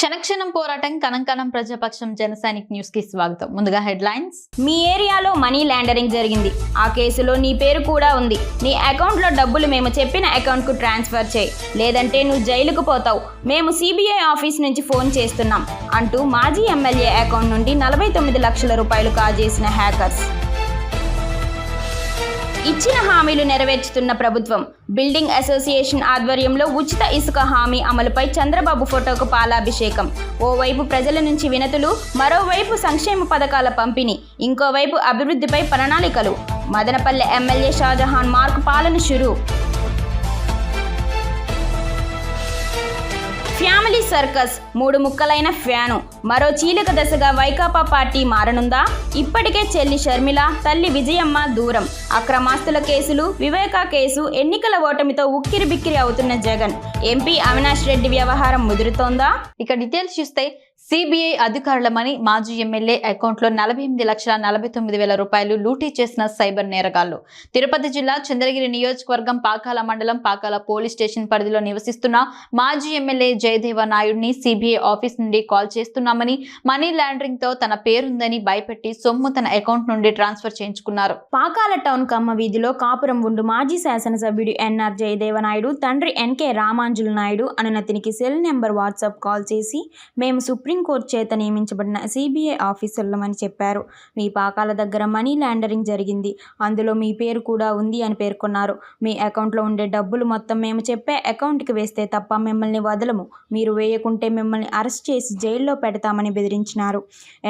క్షణక్షణం పోరాటం కణం ప్రజాపక్షం జనసైనిక్ న్యూస్ కి స్వాగతం. ముందుగా హెడ్లైన్స్. మీ ఏరియాలో మనీ లాండరింగ్ జరిగింది. ఆ కేసులో నీ పేరు కూడా ఉంది. నీ అకౌంట్లో డబ్బులు మేము చెప్పిన అకౌంట్ కు ట్రాన్స్ఫర్ చేయి, లేదంటే నువ్వు జైలుకు పోతావు. మేము సిబిఐ ఆఫీస్ నుంచి ఫోన్ చేస్తున్నాం అంటూ మాజీ ఎమ్మెల్యే అకౌంట్ నుండి 49 లక్షల రూపాయలు కాజేసిన హ్యాకర్స్. ఇచ్చిన హామీలు నెరవేర్చుతున్న ప్రభుత్వం. బిల్డింగ్ అసోసియేషన్ ఆధ్వర్యంలో ఉచిత ఇసుక హామీ అమలుపై చంద్రబాబు ఫోటోకు పాలాభిషేకం. ఓవైపు ప్రజల నుంచి వినతులు, మరోవైపు సంక్షేమ పథకాల పంపిణీ, ఇంకోవైపు అభివృద్ధిపై ప్రణాళికలు. మదనపల్లె ఎమ్మెల్యే షాజహాన్ మార్క్ పాలన షురూ. ఫ్యామిలీ సర్కస్, 3 ముక్కలైన ఫ్యాను. మరో చీలిక దశగా వైకాపా పార్టీ మారనుందా? ఇప్పటికే చెల్లి షర్మిల, తల్లి విజయమ్మ దూరం. అక్రమాస్తుల కేసులు, వివేకా కేసు, ఎన్నికల ఓటమితో ఉక్కిరిబిక్కిరి అవుతున్న జగన్. ఎంపీ అవినాష్ రెడ్డి వ్యవహారం ముదురుతోందా? ఇక డీటెయిల్స్ చూస్తే సిబిఐ అధికారులమని మాజీ ఎమ్మెల్యే అకౌంట్లో 48,49,000 రూపాయలు లూటీ చేసిన సైబర్ నేరగాళ్లు. తిరుపతి జిల్లా చంద్రగిరి నియోజకవర్గం పాకాల మండలం పాకాల పోలీస్ స్టేషన్ పరిధిలో నివసిస్తున్న మాజీ ఎమ్మెల్యే జయదేవ నాయుడిని సిబిఐ ఆఫీస్ నుండి కాల్ చేస్తున్నామని, మనీ లాండరింగ్ తో తన పేరుందని భయపెట్టి సొమ్ము తన అకౌంట్ నుండి ట్రాన్స్ఫర్ చేయించుకున్నారు. పాకాల టౌన్ కమ్మ వీధిలో కాపురం ఉండు మాజీ శాసనసభ్యుడు ఎన్ఆర్ జయదేవ నాయుడు తండ్రి ఎన్కే రామాంజులు నాయుడు అనునతినికి సెల్ నెంబర్ వాట్సాప్ కాల్ చేసి, మేము సుప్రీంకోర్టు చేత నియమించబడిన సిబిఐ ఆఫీసర్లమని చెప్పారు. మీ పాకాల దగ్గర మనీ లాండరింగ్ జరిగింది, అందులో మీ పేరు కూడా ఉంది అని పేర్కొన్నారు. మీ అకౌంట్లో ఉండే డబ్బులు మొత్తం మేము చెప్పే అకౌంట్కి వేస్తే తప్ప మిమ్మల్ని వదలము, మీరు వేయకుంటే మిమ్మల్ని అరెస్ట్ చేసి జైల్లో పెడతామని బెదిరించినారు.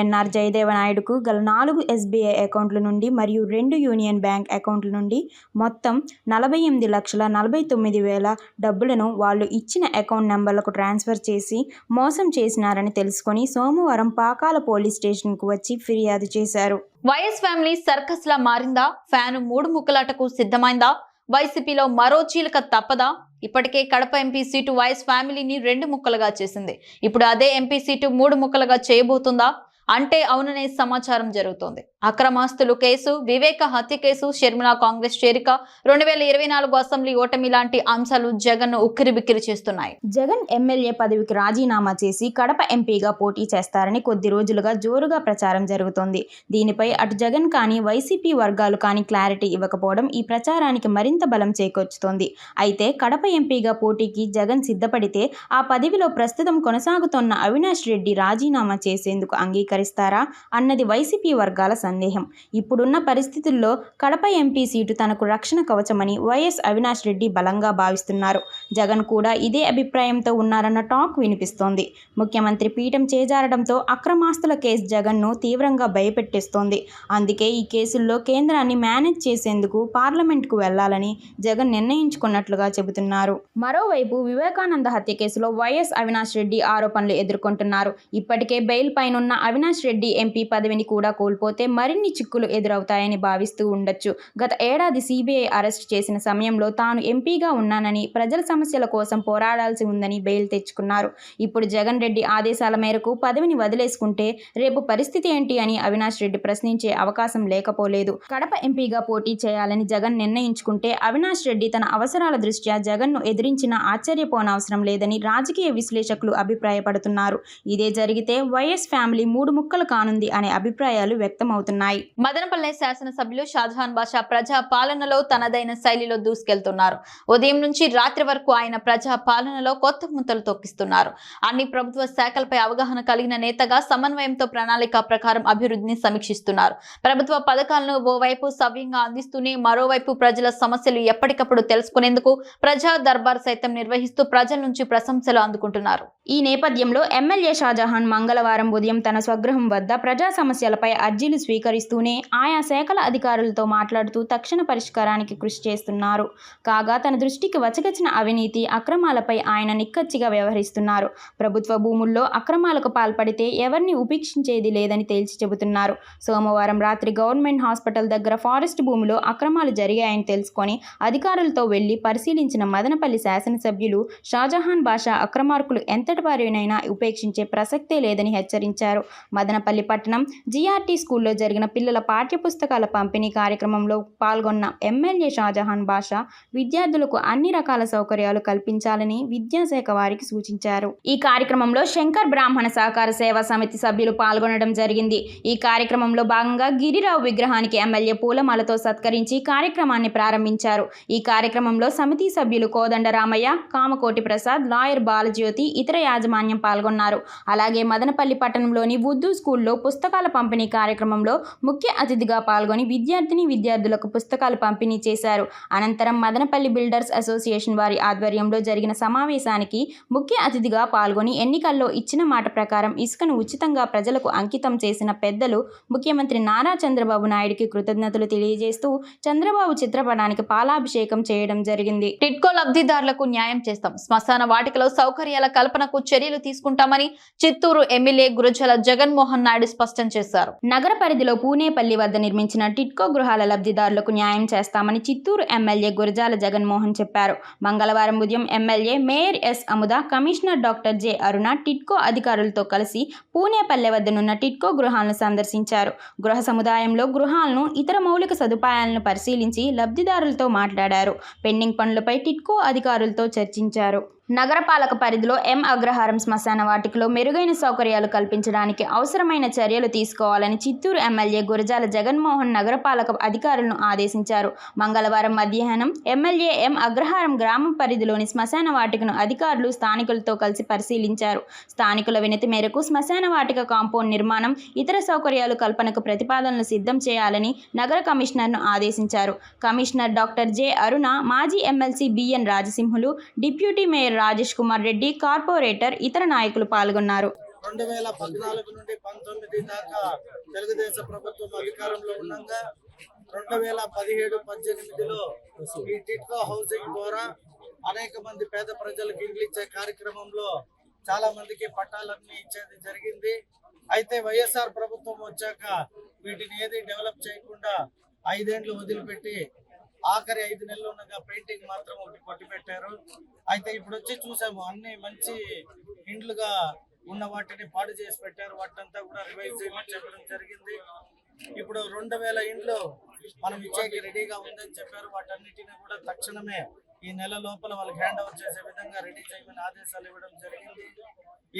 ఎన్ఆర్ జయదేవ నాయుడుకు గల 4 ఎస్బీఐ అకౌంట్ల నుండి మరియు 2 యూనియన్ బ్యాంక్ అకౌంట్ల నుండి మొత్తం 48,49,000 డబ్బులను వాళ్ళు ఇచ్చిన అకౌంట్ నెంబర్లకు ట్రాన్స్ఫర్ చేసి మోసం చేసినారని తెలుసుకొని సోమవారం పాకాల పోలీస్ స్టేషన్ కు వచ్చి ఫిర్యాదు చేశారు. వైఎస్ ఫ్యామిలీ సర్కస్ లా మారిందా? ఫ్యాను 3 ముక్కలాటకు సిద్ధమైందా? వైసీపీలో మరో చీలిక తప్పదా? ఇప్పటికే కడప ఎంపీ సీటు వైఎస్ ఫ్యామిలీని 2 ముక్కలుగా చేసింది. ఇప్పుడు అదే ఎంపీ సీటు 3 ముక్కలుగా చేయబోతుందా అంటే అవుననే సమాచారం జరుగుతోంది. అక్రమాస్తులు కేసు, వివేక హత్య కేసు, షర్మిల కాంగ్రెస్ చేరిక, 2024 అసెంబ్లీ ఓటమి లాంటి అంశాలు జగన్ ను ఉక్కిరిబిక్కిరి చేస్తున్నాయి. జగన్ ఎమ్మెల్యే పదవికి రాజీనామా చేసి కడప ఎంపీగా పోటీ చేస్తారని కొద్ది రోజులుగా జోరుగా ప్రచారం జరుగుతోంది. దీనిపై అటు జగన్ కానీ వైసీపీ వర్గాలు కానీ క్లారిటీ ఇవ్వకపోవడం ఈ ప్రచారానికి మరింత బలం చేకూర్చుతోంది. అయితే కడప ఎంపీగా పోటీకి జగన్ సిద్ధపడితే ఆ పదవిలో ప్రస్తుతం కొనసాగుతోన్న అవినాష్ రెడ్డి రాజీనామా చేసేందుకు అంగీకరిస్తారా అన్నది వైసీపీ వర్గాల సందేహం. ఇప్పుడున్న పరిస్థితుల్లో కడప ఎంపీ సీటు తనకు రక్షణ కవచమని వైఎస్ అవినాష్ రెడ్డి బలంగా భావిస్తున్నారు. జగన్ కూడా ఇదే అభిప్రాయంతో ఉన్నారన్న టాక్ వినిపిస్తోంది. ముఖ్యమంత్రి పీఠం చేజారడంతో అక్రమాస్తుల కేసు జగన్ను తీవ్రంగా భయపెట్టిస్తోంది. అందుకే ఈ కేసుల్లో కేంద్రాన్ని మేనేజ్ చేసేందుకు పార్లమెంట్కు వెళ్లాలని జగన్ నిర్ణయించుకున్నట్లుగా చెబుతున్నారు. మరోవైపు వివేకానంద హత్య కేసులో వైఎస్ అవినాష్ రెడ్డి ఆరోపణలు ఎదుర్కొంటున్నారు. ఇప్పటికే బెయిల్ పైనున్న అవినాష్ రెడ్డి ఎంపీ పదవిని కూడా కోల్పోతే మరిన్ని చిక్కులు ఎదురవుతాయని భావిస్తూ ఉండొచ్చు. గత ఏడాది సిబిఐ అరెస్ట్ చేసిన సమయంలో తాను ఎంపీగా ఉన్నానని, ప్రజల సమస్యల కోసం పోరాడాల్సి ఉందని బెయిల్ తెచ్చుకున్నారు. ఇప్పుడు జగన్ రెడ్డి ఆదేశాల మేరకు పదవిని వదిలేసుకుంటే రేపు పరిస్థితి ఏంటి అని అవినాష్ రెడ్డి ప్రశ్నించే అవకాశం లేకపోలేదు. కడప ఎంపీగా పోటీ చేయాలని జగన్ నిర్ణయించుకుంటే అవినాష్ రెడ్డి తన అవసరాల దృష్ట్యా జగన్ను ఎదిరించినా ఆశ్చర్యపోనవసరం లేదని రాజకీయ విశ్లేషకులు అభిప్రాయపడుతున్నారు. ఇదే జరిగితే వైఎస్ ఫ్యామిలీ 3 ముక్కలు కానుంది అనే అభిప్రాయాలు వ్యక్తమవుతున్నాయి. మదనపల్లె శాసనసభ్యులు షాజహాన్ బాషా ప్రజా పాలనలో తనదైన శైలిలో దూసుకెళ్తున్నారు. ఉదయం నుంచి రాత్రి వరకు ఆయన ప్రజా పాలనలో కొత్త ముంతలు తొక్కిస్తున్నారు. అన్ని ప్రభుత్వ శాఖలపై అవగాహన కలిగిన నేతగా సమన్వయంతో ప్రణాళిక ప్రకారం అభివృద్ధిని సమీక్షిస్తున్నారు. ప్రభుత్వ పథకాలను ఓవైపు సవ్యంగా అందిస్తూనే మరోవైపు ప్రజల సమస్యలు ఎప్పటికప్పుడు తెలుసుకునేందుకు ప్రజా దర్బార్ సైతం నిర్వహిస్తూ ప్రజల నుంచి ప్రశంసలు అందుకుంటున్నారు. ఈ నేపథ్యంలో ఎమ్మెల్యే షాజహాన్ మంగళవారం ఉదయం తన స్వగృహం వద్ద ప్రజా సమస్యలపై అర్జీలు స్వీకరిస్తూనే ఆయా శాఖల అధికారులతో మాట్లాడుతూ తక్షణ పరిష్కారానికి కృషి చేస్తున్నారు. కాగా తన దృష్టికి వచ్చగచ్చిన అవినీతి, అక్రమాలపై ఆయన నిక్కచ్చిగా వ్యవహరిస్తున్నారు. ప్రభుత్వ భూముల్లో అక్రమాలకు పాల్పడితే ఎవరిని ఉపేక్షించేది లేదని తేల్చి చెబుతున్నారు. సోమవారం రాత్రి గవర్నమెంట్ హాస్పిటల్ దగ్గర ఫారెస్ట్ భూమిలో అక్రమాలు జరిగాయని తెలుసుకొని అధికారులతో వెళ్లి పరిశీలించిన మదనపల్లి శాసనసభ్యులు షాజహాన్ బాషా అక్రమార్కులు ఎంతటి వారినైనా ఉపేక్షించే ప్రసక్తే లేదని హెచ్చరించారు. మదనపల్లి పట్టణం జిఆర్టీ స్కూల్లో జరిగిన పిల్లల పాఠ్యపుస్తకాల పంపిణీ కార్యక్రమంలో పాల్గొన్న ఎమ్మెల్యే షాజహాన్ బాషా విద్యార్థులకు అన్ని రకాల సౌకర్యాలు కల్పించాలని విద్యాశాఖ వారికి సూచించారు. ఈ కార్యక్రమంలో శంకర్ బ్రాహ్మణ సహకార సేవా సమితి సభ్యులు పాల్గొనడం జరిగింది. ఈ కార్యక్రమంలో భాగంగా గిరిరావు విగ్రహానికి ఎమ్మెల్యే పూలమాలతో సత్కరించి కార్యక్రమాన్ని ప్రారంభించారు. ఈ కార్యక్రమంలో సమితి సభ్యులు కోదండ రామయ్య, కామకోటి ప్రసాద్, లాయర్ బాలజ్యోతి, ఇతర యాజమాన్యం పాల్గొన్నారు. అలాగే మదనపల్లి పట్టణంలోని ఉర్దూ స్కూల్లో పుస్తకాల పంపిణీ కార్యక్రమంలో ముఖ్య అతిథిగా పాల్గొని విద్యార్థులకు పుస్తకాలు పంపిణీ చేశారు. అనంతరం మదనపల్లి బిల్డర్స్ అసోసియేషన్ వారి ఆధ్వర్యంలో జరిగిన సమావేశానికి ముఖ్య అతిథిగా పాల్గొని ఎన్నికల్లో ఇచ్చిన మాట ప్రకారం ఇసుకను ఉచితంగా ప్రజలకు అంకితం చేసిన పెద్దలు ముఖ్యమంత్రి నారా చంద్రబాబు నాయుడుకి కృతజ్ఞతలు తెలియజేస్తూ చంద్రబాబు చిత్రపటానికి పాలాభిషేకం చేయడం జరిగింది. టిడ్కో లబ్ధిదారులకు న్యాయం చేస్తాం, శ్మశాన వాటికలో సౌకర్యాల కల్పనకు చర్యలు తీసుకుంటామని చిత్తూరు ఎమ్మెల్యే గురజాల జగన్మోహన్ నాయుడు స్పష్టం చేశారు. నగర పరిధిలో పూనేపల్లి వద్ద నిర్మించిన టిడ్కో గృహాల లబ్ధిదారులకు న్యాయం చేస్తామని చిత్తూరు ఎమ్మెల్యే గురజాల జగన్మోహన్ చెప్పారు. మంగళవారం ఉదయం MLA mayor S Amuda, commissioner doctor J Aruna TIDCO అధికారులతో కలిసి పూనేపల్లె వద్దనున్న టిడ్కో గృహాలను సందర్శించారు. గృహ సముదాయంలో గృహాలను, ఇతర మౌలిక సదుపాయాలను పరిశీలించి లబ్ధిదారులతో మాట్లాడారు. పెండింగ్ పనులపై టిడ్కో అధికారులతో చర్చించారు. నగరపాలక పరిధిలో ఎం అగ్రహారం శ్మశాన వాటికలో మెరుగైన సౌకర్యాలు కల్పించడానికి అవసరమైన చర్యలు తీసుకోవాలని చిత్తూరు ఎమ్మెల్యే గురజాల జగన్మోహన్ నగరపాలక అధికారులను ఆదేశించారు. మంగళవారం మధ్యాహ్నం ఎమ్మెల్యే ఎం అగ్రహారం గ్రామం పరిధిలోని శ్మశాన వాటికను అధికారులు స్థానికులతో కలిసి పరిశీలించారు. స్థానికుల వినతి మేరకు శ్మశాన వాటిక కాంపౌండ్ నిర్మాణం, ఇతర సౌకర్యాలు కల్పనకు ప్రతిపాదనలు సిద్ధం చేయాలని నగర కమిషనర్ను ఆదేశించారు. కమిషనర్ డాక్టర్ జె అరుణ, మాజీ MLC BN Rajasimhulu, deputy mayor Rajesh Kumar Reddy, corporator, ఇతర నాయకులు పాల్గొన్నారు. 2014 నుండి 19 దాకా తెలుగుదేశం ప్రభుత్వం అధికారంలో ఉండగా 2017-18లో ఈ టిడ్కో హౌసింగ్ ద్వారా అనేక మంది పేద ప్రజలకు ఇల్లు ఇచ్చే కార్యక్రమంలో చాలా మందికి పట్టాలన్నీ ఇచ్చేది జరిగింది. అయితే వైఎస్ఆర్ ప్రభుత్వం వచ్చాక వీటిని ఏది డెవలప్ చేయకుండా 5 ఏళ్లు వదిలిపెట్టి ఆఖరి 5 నెలలు ఉండగా పెయింటింగ్ మాత్రం ఒకటి కొట్టి పెట్టారు. అయితే ఇప్పుడు వచ్చి చూసాము, అన్ని మంచి ఇండ్లుగా ఉన్న వాటిని పాడు చేసి పెట్టారు. వాటినంతా కూడా రివైజ్ చేయమని చెప్పడం జరిగింది. ఇప్పుడు 2000 ఇండ్లు మనం ఇచ్చేకి రెడీగా ఉందని చెప్పారు. వాటన్నిటిని కూడా తక్షణమే ఈ నెల లోపల వాళ్ళకి హ్యాండ్ ఓవర్ చేసే విధంగా రెడీ చేయమని ఆదేశాలు ఇవ్వడం జరిగింది.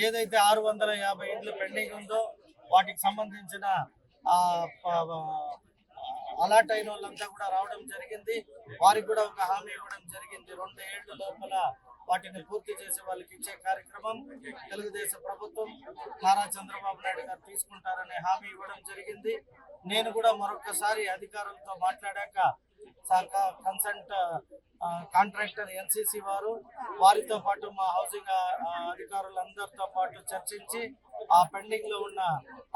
ఏదైతే 650 ఇండ్లు పెండింగ్ ఉందో వాటికి సంబంధించిన అలాట్ అయిన వాళ్ళంతా కూడా రావడం జరిగింది. వారికి కూడా ఒక హామీ ఇవ్వడం జరిగింది. 2 ఏళ్ల లోపల వాటిని పూర్తి చేసి వాళ్ళకి ఇచ్చే కార్యక్రమం తెలుగుదేశం ప్రభుత్వం నారా చంద్రబాబు నాయుడు గారు తీసుకుంటారనే హామీ ఇవ్వడం జరిగింది. నేను కూడా మరొకసారి అధికారులతో మాట్లాడాక కన్సల్ట్ కాంట్రాక్టర్ ఎన్సిసి వారితో పాటు మా హౌసింగ్ అధికారులందరితో పాటు చర్చించి ఆ పెండింగ్ లో ఉన్న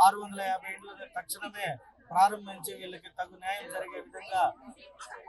650 ఇండ్లను తక్షణమే ప్రారంభించి వీళ్ళకి తగు న్యాయం జరిగే విధంగా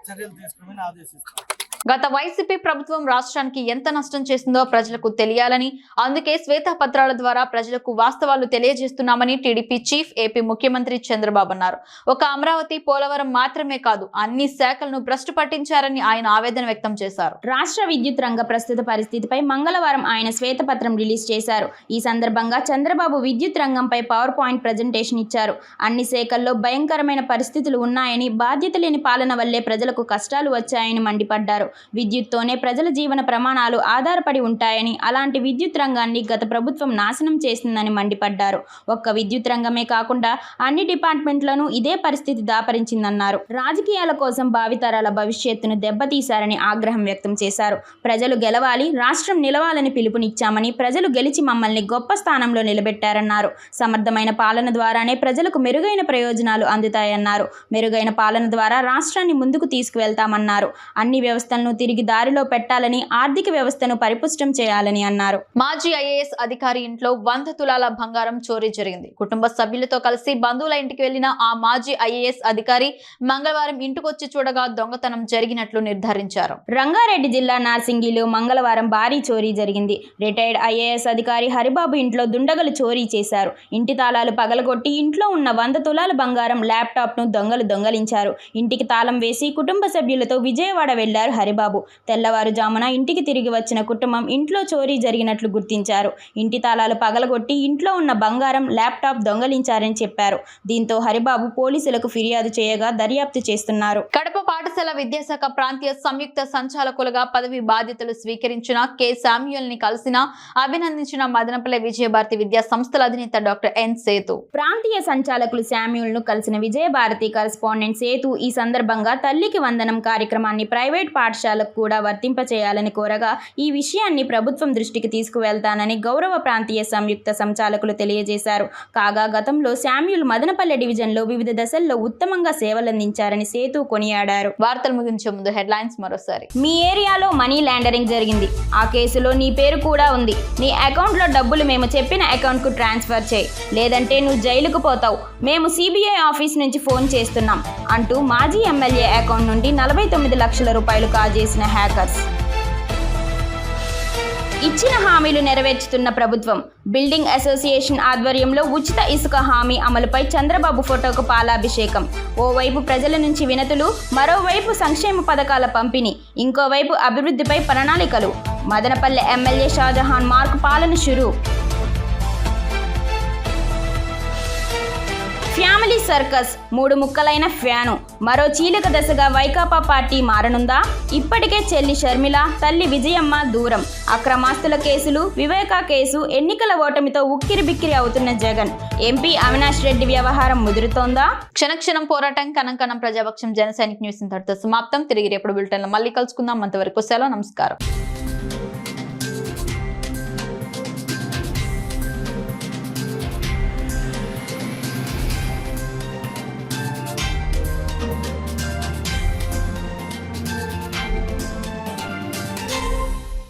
చర్యలు తీసుకోమని ఆదేశిస్తారు. గత వైసీపీ ప్రభుత్వం రాష్ట్రానికి ఎంత నష్టం చేసిందో ప్రజలకు తెలియాలని, అందుకే శ్వేతపత్రాల ద్వారా ప్రజలకు వాస్తవాలు తెలియజేస్తున్నామని టీడీపీ చీఫ్ ఏపీ ముఖ్యమంత్రి చంద్రబాబు అన్నారు. ఒక అమరావతి, పోలవరం మాత్రమే కాదు, అన్ని శాఖలను భ్రష్టు పట్టించారని ఆయన ఆవేదన వ్యక్తం చేశారు. రాష్ట్ర విద్యుత్ రంగ ప్రస్తుత పరిస్థితిపై మంగళవారం ఆయన శ్వేతపత్రం రిలీజ్ చేశారు. ఈ సందర్భంగా చంద్రబాబు విద్యుత్ రంగంపై పవర్ పాయింట్ ప్రజెంటేషన్ ఇచ్చారు. అన్ని శాఖల్లో భయంకరమైన పరిస్థితులు ఉన్నాయని, బాధ్యత లేని పాలన వల్లే ప్రజలకు కష్టాలు వచ్చాయని మండిపడ్డారు. విద్యుత్తోనే ప్రజల జీవన ప్రమాణాలు ఆధారపడి ఉంటాయని, అలాంటి విద్యుత్ రంగాన్ని గత ప్రభుత్వం నాశనం చేసిందని మండిపడ్డారు. ఒక్క విద్యుత్ రంగమే కాకుండా అన్ని డిపార్ట్మెంట్లను ఇదే పరిస్థితి దాపరించిందన్నారు. రాజకీయాల కోసం భావితరాల భవిష్యత్తును దెబ్బతీశారని ఆగ్రహం వ్యక్తం చేశారు. ప్రజలు గెలవాలి, రాష్ట్రం నిలవాలని పిలుపునిచ్చామని, ప్రజలు గెలిచి మమ్మల్ని గొప్ప స్థానంలో నిలబెట్టారన్నారు. సమర్థమైన పాలన ద్వారానే ప్రజలకు మెరుగైన ప్రయోజనాలు అందుతాయన్నారు. మెరుగైన పాలన ద్వారా రాష్ట్రాన్ని ముందుకు తీసుకువెళ్తామన్నారు. అన్ని వ్యవస్థలను తిరిగి దారిలో పెట్టాలని, ఆర్థిక వ్యవస్థను పరిపుష్టం చేయాలని అన్నారు. మాజీ ఐఏఎస్ అధికారి ఇంట్లో 100 తులాల బంగారం చోరీ జరిగింది. కుటుంబ సభ్యులతో కలిసి బంధువుల ఇంటికి వెళ్లిన ఆ మాజీ ఐఏఎస్ అధికారి మంగళవారం ఇంటికొచ్చి చూడగా దొంగతనం జరిగినట్లు నిర్ధారించారు. రంగారెడ్డి జిల్లా నార్సింగిలో మంగళవారం భారీ చోరీ జరిగింది. రిటైర్డ్ ఐఏఎస్ అధికారి హరిబాబు ఇంట్లో దుండగులు చోరీ చేశారు. ఇంటి తాళాలు పగలగొట్టి ఇంట్లో ఉన్న 100 తులాల బంగారం, ల్యాప్టాప్ను దొంగలించారు. ఇంటికి తాళం వేసి కుటుంబ సభ్యులతో విజయవాడ వెళ్లారు హరిబాబు. తెల్లవారుజామున ఇంటికి తిరిగి వచ్చిన కుటుంబం ఇంట్లో చోరీ జరిగినట్లు గుర్తించారు. ఇంటి తాళాలు పగలగొట్టి ఇంట్లో ఉన్న బంగారం, ల్యాప్టాప్ దొంగలించారని చెప్పారు. దీంతో హరిబాబు పోలీసులకు ఫిర్యాదు చేయగా దర్యాప్తు చేస్తున్నారు. కడప పాఠశాల విద్యాశాఖ ప్రాంతీయ సంయుక్త సంచాలకులుగా పదవి బాధ్యతలు స్వీకరించిన కె శామ్యూయల్ ని కలిసిన అభినందించిన మదనపల్లె విజయభారతి విద్యా సంస్థల అధినేత డాక్టర్ ఎన్ సేతు. ప్రాంతీయ సంచాలకులు శామ్యూల్ ను కలిసిన విజయభారతి కరెస్పాండెంట్ సేతు ఈ సందర్భంగా తల్లికి వందనం కార్యక్రమాన్ని ప్రైవేట్ పాఠశాలకు కూడా వర్తింపచేయాలని కోరగా ఈ విషయాన్ని ప్రభుత్వం దృష్టికి తీసుకువెళ్తానని గౌరవ ప్రాంతీయ సంయుక్త సంచాలకులు తెలియజేశారు. కాగా గతంలో శామ్యూల్ మదనపల్లె డివిజన్లో వివిధ దశల్లో ఉత్తమంగా సేవలందించారని సేతు కొనియాడారు. వార్తలు ముగించే ముందు హెడ్లైన్స్ మరోసారి. మీ ఏరియాలో మనీ లాండరింగ్ జరిగింది. ఆ కేసులో నీ పేరు కూడా ఉంది. నీ అకౌంట్లో డబ్బులు మేము చెప్పిన అకౌంట్కు ట్రాన్స్ఫర్ చేయి, లేదంటే నువ్వు జైలుకు పోతావు. మేము సిబిఐ ఆఫీస్ నుంచి ఫోన్ చేస్తున్నాం అంటూ మాజీ ఎమ్మెల్యే అకౌంట్ నుండి 49 లక్షల రూపాయలు కాజేసిన హ్యాకర్స్. ఇచ్చిన హామీలు నెరవేర్చుతున్న ప్రభుత్వం. బిల్డింగ్ అసోసియేషన్ ఆధ్వర్యంలో ఉచిత ఇసుక హామీ అమలుపై చంద్రబాబు ఫోటోకు పాలాభిషేకం. ఓవైపు ప్రజల నుంచి వినతులు, మరోవైపు సంక్షేమ పథకాల పంపిణీ, ఇంకోవైపు అభివృద్ధిపై ప్రణాళికలు. మదనపల్లె ఎమ్మెల్యే షాజహాన్ మార్క్ పాలన షురూ. ఫ్యామిలీ సర్కస్, 3 ముక్కలైన ఫ్యాను. మరో చీలిక దశగా వైకాపా పార్టీ మారనుందా? ఇప్పటికే చెల్లి షర్మిల, తల్లి విజయమ్మ దూరం. అక్రమాస్తుల కేసులు, వివేకా కేసు, ఎన్నికల ఓటమితో ఉక్కిరిబిక్కిరి అవుతున్న జగన్. ఎంపీ అవినాష్ రెడ్డి వ్యవహారం ముదురుతోందా? క్షణక్షణం పోరాటం, కణం ప్రజాపక్షం. జన సైనిక్ న్యూస్ ఇంతటితో సమాప్తం. తిరిగి రేపటి బులెటిన్లో మళ్ళీ కలుసుకుందాం. అంతవరకు సెలవు. నమస్కారం.